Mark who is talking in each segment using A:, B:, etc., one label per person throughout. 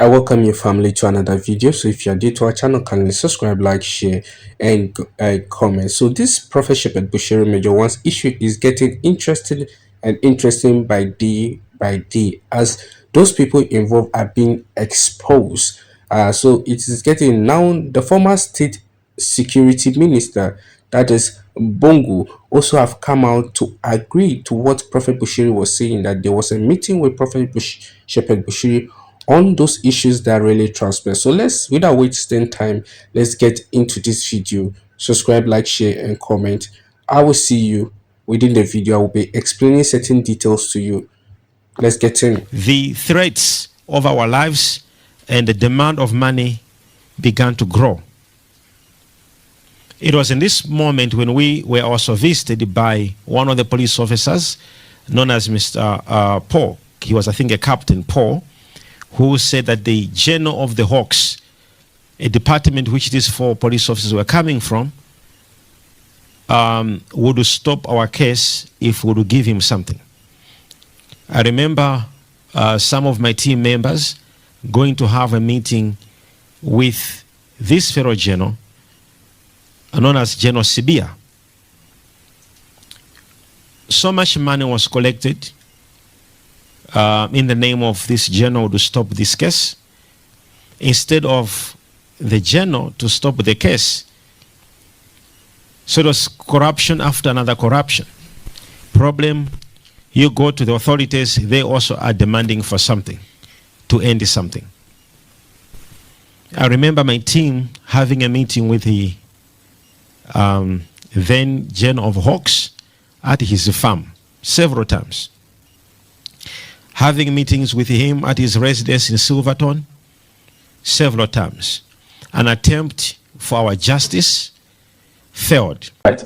A: I welcome your family to another video. So if you are new to our channel, kindly subscribe, like, share, and comment. So this Prophet Shepherd Bushiri Major One's issue is getting interesting by day as those people involved are being exposed. So it is getting now the former state security minister, that is Bongo, also have come out to agree to what Prophet Bushiri was saying, that there was a meeting with Prophet Shepherd Bushiri on those issues that really transpire. So let's, without wasting time, let's get into this video. Subscribe, like, share, and comment. I will see you within the video. I will be explaining certain details to you. Let's get in.
B: The threats of our lives and the demand of money began to grow. It was in this moment when we were also visited by one of the police officers known as Mr. Paul. He was, I think, a Captain Paul, who said that the General of the Hawks, a department which these 4 police officers were coming from, would stop our case if we would give him something. I remember some of my team members going to have a meeting with this fellow general, known as General Sibia. So much money was collected in the name of this general to stop this case. Instead of the general to stop the case, so it was corruption after another corruption. Problem, you go to the authorities, they also are demanding for something, to end something. I remember my team having a meeting with the then General of Hawks at his farm several times. Having meetings with him at his residence in Silverton several times. An attempt for our justice failed.
C: Right.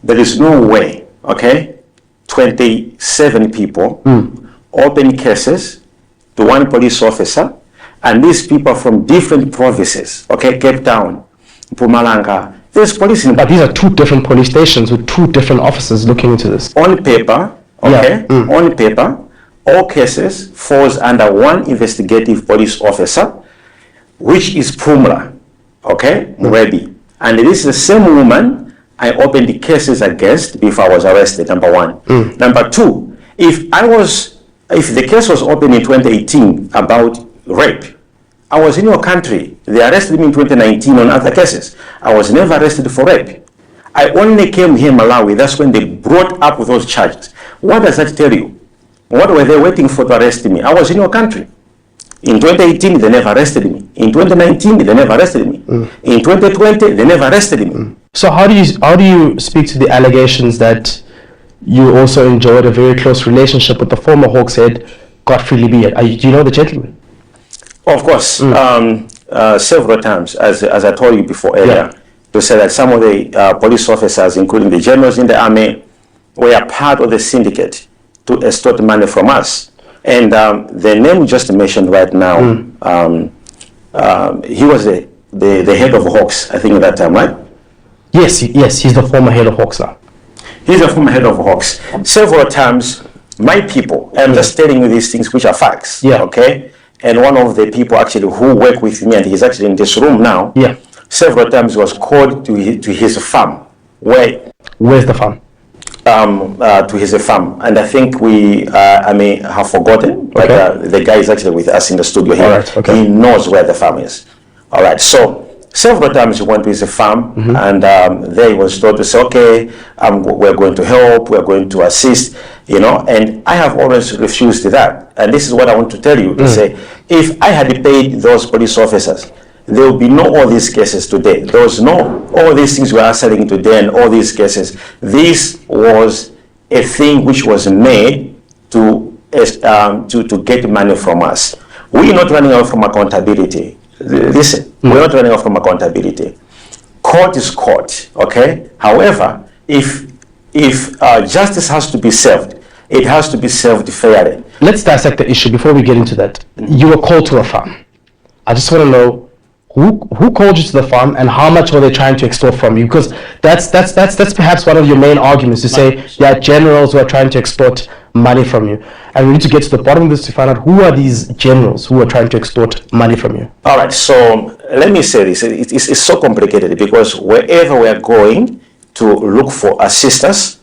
C: There is no way, okay, 27 people open cases to one police officer, and these people from different provinces, okay, Cape Town, Mpumalanga, there's police in.
D: But these are 2 different police stations with 2 different officers looking into this.
C: On paper, okay, on paper, all cases falls under one investigative police officer, which is Pumla, okay, Mwebi. And this is the same woman I opened the cases against before I was arrested, number 1. Number 2, if the case was opened in 2018 about rape, I was in your country. They arrested me in 2019 on other cases. I was never arrested for rape. I only came here in Malawi. That's when they brought up those charges. What does that tell you? What were they waiting for to arrest me? I was in your country. In 2018, they never arrested me. In 2019, they never arrested me. In 2020, they never arrested me.
D: So how do you speak to the allegations that you also enjoyed a very close relationship with the former Hawks head, Godfrey Libya? Do you know the gentleman?
C: Of course, several times, as I told you before earlier, to say that some of the police officers, including the generals in the army, were part of the syndicate to extort money from us. And the name we just mentioned right now, he was the head of Hawks, I think, at that time, right?
D: Yes, he's the former head of Hawks now.
C: He's the former head of Hawks. Several times, my people, I'm just telling you these things which are facts, okay? And one of the people actually who work with me, and he's actually in this room now, several times was called to his farm.
D: Where's the farm?
C: To his farm, and I think I may have forgotten, but the guy is actually with us in the studio here. He knows where the farm is. All right, so several times he went to his farm, and there he was told to say, okay, we're going to help, we're going to assist, you know, and I have always refused that. And this is what I want to tell you, to say, if I had paid those police officers, there will be no all these cases today. There was no all these things we are selling today and all these cases. This was a thing which was made to get money from us. We are not running out from accountability. Listen, we're not running out from accountability. Court is court, okay? However, if justice has to be served, it has to be served fairly.
D: Let's dissect the issue before we get into that. You were called to a farm. I just want to know who called you to the farm and how much were they trying to extort from you? Because that's perhaps one of your main arguments, to say, yeah, generals who are trying to extort money from you. And we need to get to the bottom of this to find out who are these generals who are trying to extort money from you.
C: All right, so let me say this. It's so complicated because wherever we are going to look for assistance,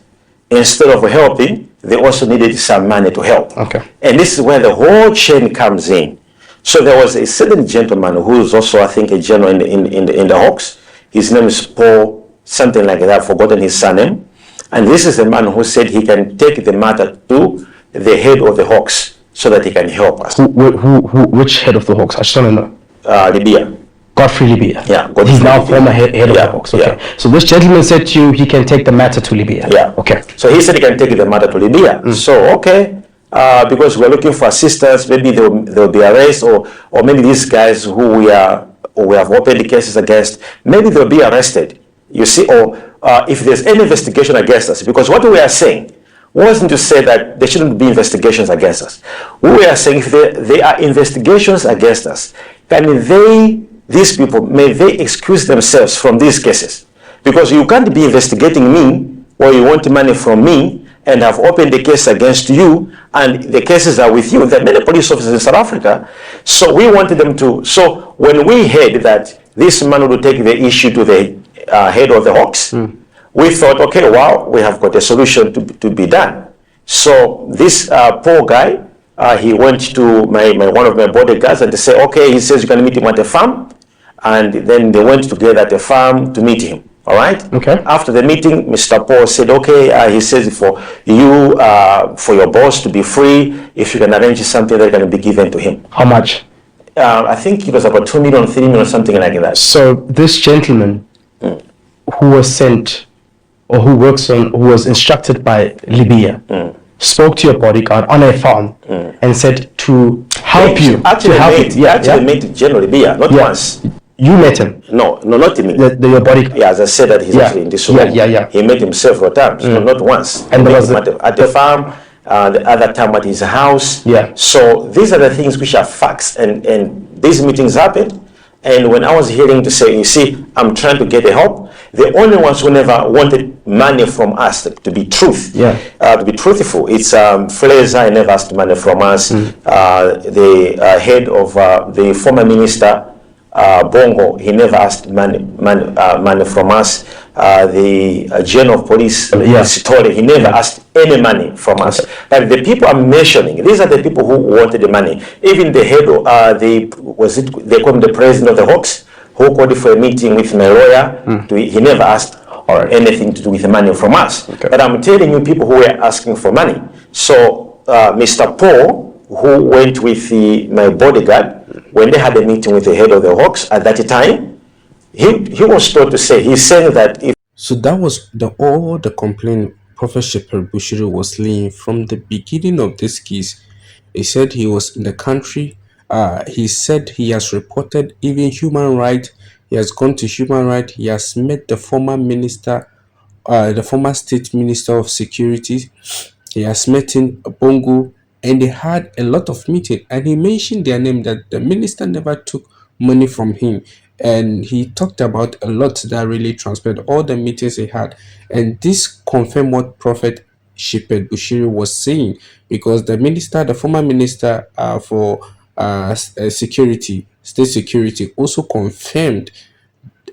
C: instead of helping, they also needed some money to help.
D: Okay.
C: And this is where the whole chain comes in. So there was a certain gentleman who is also, I think, a general in the Hawks. His name is Paul, something like that. I've forgotten his surname. And this is the man who said he can take the matter to the head of the Hawks so that he can help us.
D: Which head of the Hawks? I just want to know.
C: Libya.
D: Godfrey Libya.
C: Yeah.
D: He's now former head of the Hawks. Okay.
C: Yeah.
D: So this gentleman said to you he can take the matter to Libya.
C: Yeah.
D: Okay.
C: So he said he can take the matter to Libya. So, okay. Because we're looking for assistance, maybe there'll be arrest, or maybe these guys who we have opened cases against, maybe they'll be arrested. You see, or if there's any investigation against us, because what we are saying wasn't to say that there shouldn't be investigations against us. We are saying if there are investigations against us, these people, may they excuse themselves from these cases? Because you can't be investigating me or you want money from me and have opened the case against you, and the cases are with you. There are many police officers in South Africa. So we wanted them to, so when we heard that this man would take the issue to the head of the Hawks, we thought, okay, wow, we have got a solution to be done. So this poor guy, he went to one of my bodyguards and they said, okay, he says you can meet him at a farm. And then they went together at a farm to meet him. All right.
D: Okay.
C: After the meeting, Mr. Paul said, okay, he says for you, for your boss to be free, if you can arrange something that can be given to him.
D: How much?
C: I think it was about 2 million, 3 million, something like that.
D: So this gentleman who was sent, or who was instructed by Libya, spoke to your bodyguard on a farm and said to help you.
C: Actually met General Libya, not once.
D: You met him?
C: No, not me.
D: Your bodyguard?
C: Yeah, as I said that he's actually in this room. He met him several times, not once.
D: And there was
C: at the farm, the other time at his house.
D: Yeah.
C: So these are the things which are facts, and these meetings happened. And when I was hearing to say, you see, I'm trying to get a help, the only ones who never wanted money from us, to be to be truthful, it's Fraser never asked money from us. The head of the former minister, Bongo, he never asked money from us. The general of police, Sitori, he never asked any money from us. But the people I'm mentioning, these are the people who wanted the money. Even the head of they call him the president of the Hawks, who called for a meeting with my lawyer. He never asked anything to do with the money from us. But I'm telling you, people who were asking for money. So Mr. Paul, who went with my bodyguard, when they had a meeting with the head of the Hawks at that time, he was told to say, he's saying that if...
A: So that was all the complaint Prophet Shepherd Bushiri was laying from the beginning of this case. He said he was in the country. He said he has reported even human rights. He has gone to human rights. He has met the former minister, the former state minister of security. He has met in Bongo, and they had a lot of meeting. And he mentioned their name, that the minister never took money from him. And he talked about a lot that really transpired, all the meetings he had. And this confirmed what Prophet Shepherd Bushiri was saying, because the minister, the former minister for security, state security, also confirmed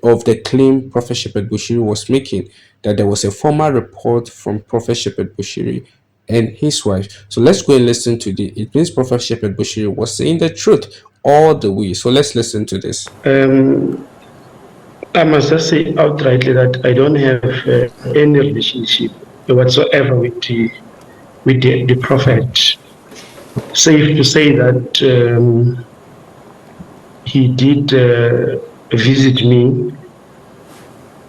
A: of the claim Prophet Shepherd Bushiri was making, that there was a formal report from Prophet Shepherd Bushiri and his wife. So let's go and listen to this. It means Prophet Shepherd Bushiri was saying the truth all the way. So let's listen to this.
E: I must just say outrightly that I don't have any relationship whatsoever with the Prophet. Safe to say that he did visit me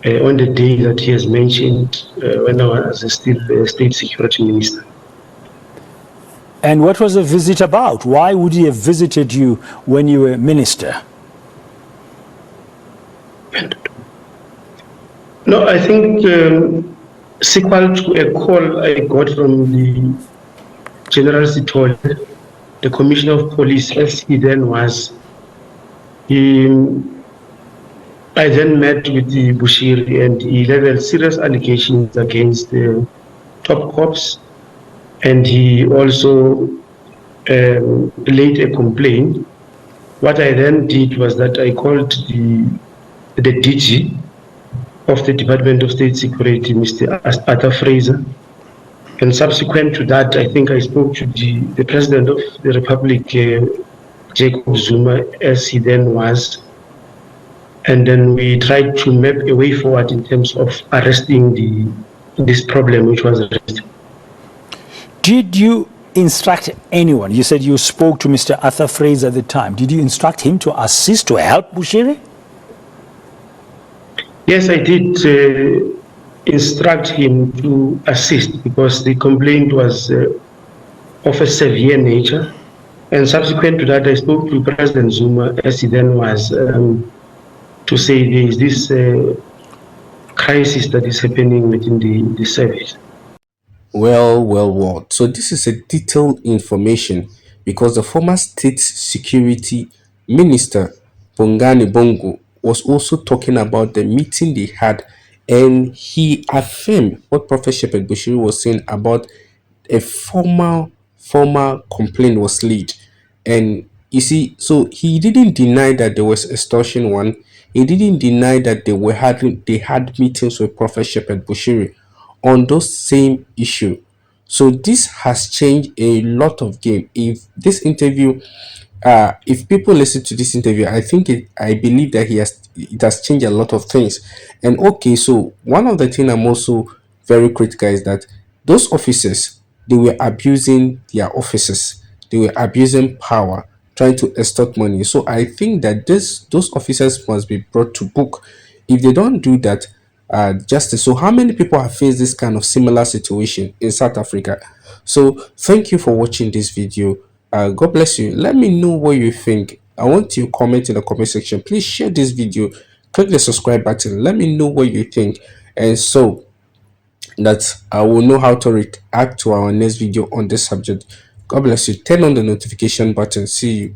E: on the day that he has mentioned when I was still state security minister.
F: And what was the visit about? Why would he have visited you when you were minister?
E: No, I think sequel to a call I got from the General Sitori, the Commissioner of Police, as he then was, I then met with the Bushiri and he leveled serious allegations against the top cops and he also laid a complaint. What I then did was that I called the DG of the Department of State Security, Mr. Arthur Fraser. And subsequent to that, I think I spoke to the President of the Republic, Jacob Zuma, as he then was. And then we tried to map a way forward in terms of arresting this problem which was raised.
F: Did you instruct anyone? You said you spoke to Mr. Arthur Fraser at the time. Did you instruct him to assist, to help Bushiri?
E: Yes, I did instruct him to assist because the complaint was of a severe nature. And subsequent to that, I spoke to President Zuma, as he then was, to say there is this crisis that is happening within the service.
A: Well. So this is a detailed information because the former state security minister, Bongo, was also talking about the meeting they had, and he affirmed what Prophet Shepherd Bushiri was saying about a formal complaint was laid. And you see, so he didn't deny that there was extortion one. He didn't deny that they had meetings with Prophet Shepherd Bushiri on those same issue. So this has changed a lot of game. If people listen to this interview, I believe that it has changed a lot of things. And okay, so one of the things I'm also very critical is that those officers, they were abusing their offices, they were abusing power, trying to extort money. So I think that those officers must be brought to book. If they don't do that, justice. So how many people have faced this kind of similar situation in South Africa? So thank you for watching this video. God bless you. Let me know what you think. I want you to comment in the comment section. Please share this video, click the subscribe button, let me know what you think, and so that I will know how to react to our next video on this subject. God bless you. Turn on the notification button. See you.